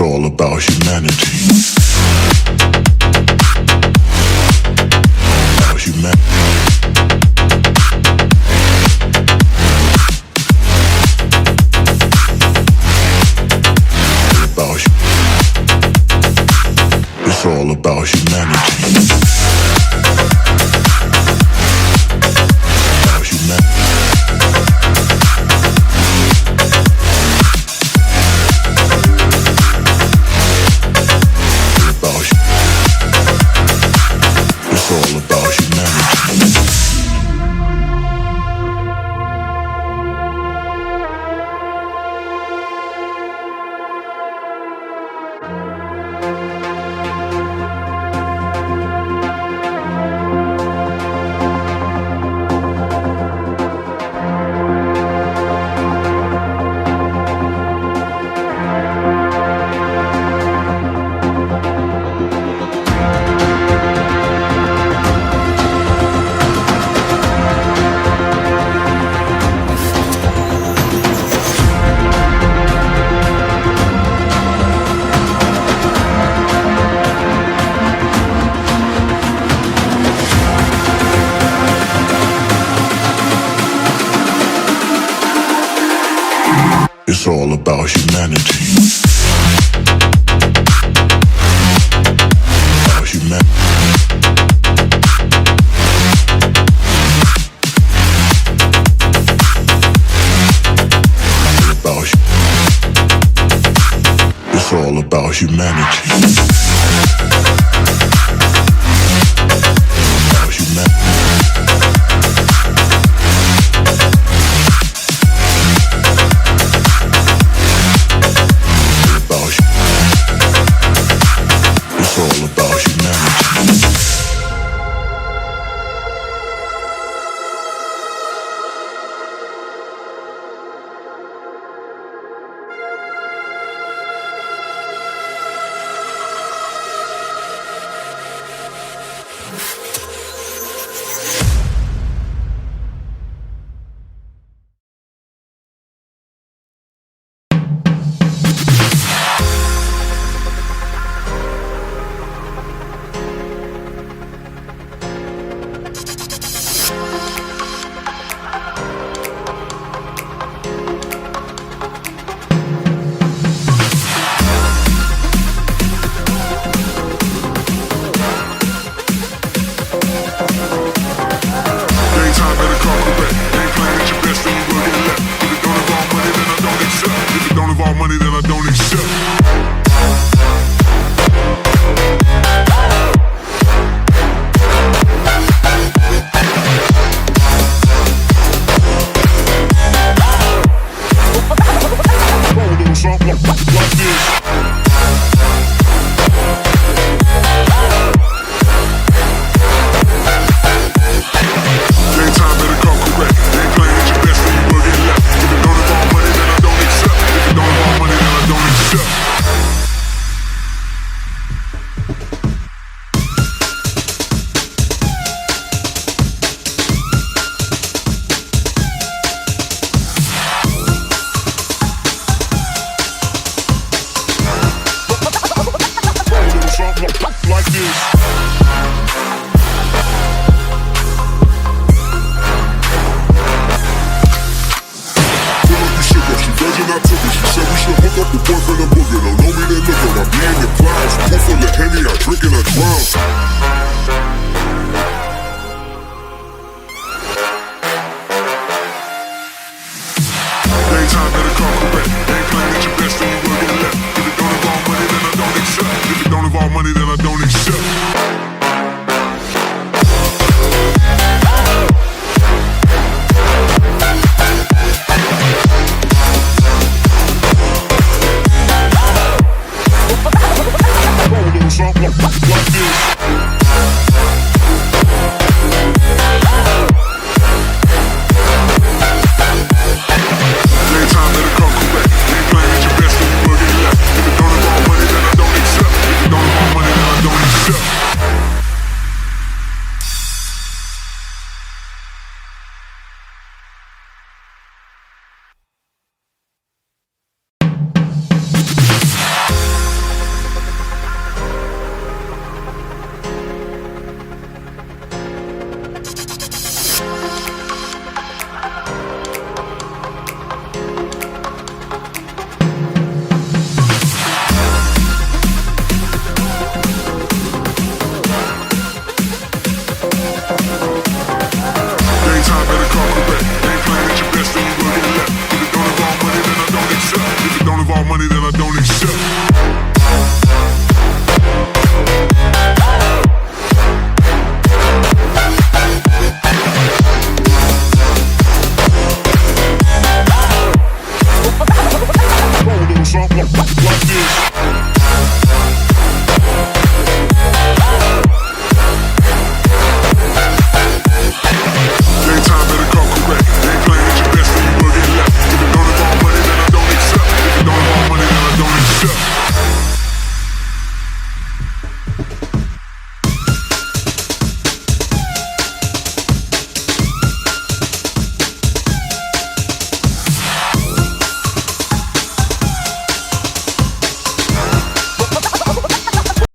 all about humanity. About humanity. It's all about humanity. About humanity. It's all about humanity. It's all about humanity. About humanity. It's all about humanity. About humanity. It's all about humanity. Money that I don't accept. Like this. I took it. She said we should hook up the boyfriend and booger. Don't know me, then look at my being the clouds. Full full of Henny, I drink and I drown. Daytime better come correct. Ain't playing at your best, then you will get left. If it don't involve money, then I don't accept. If it don't involve money, then I don't accept.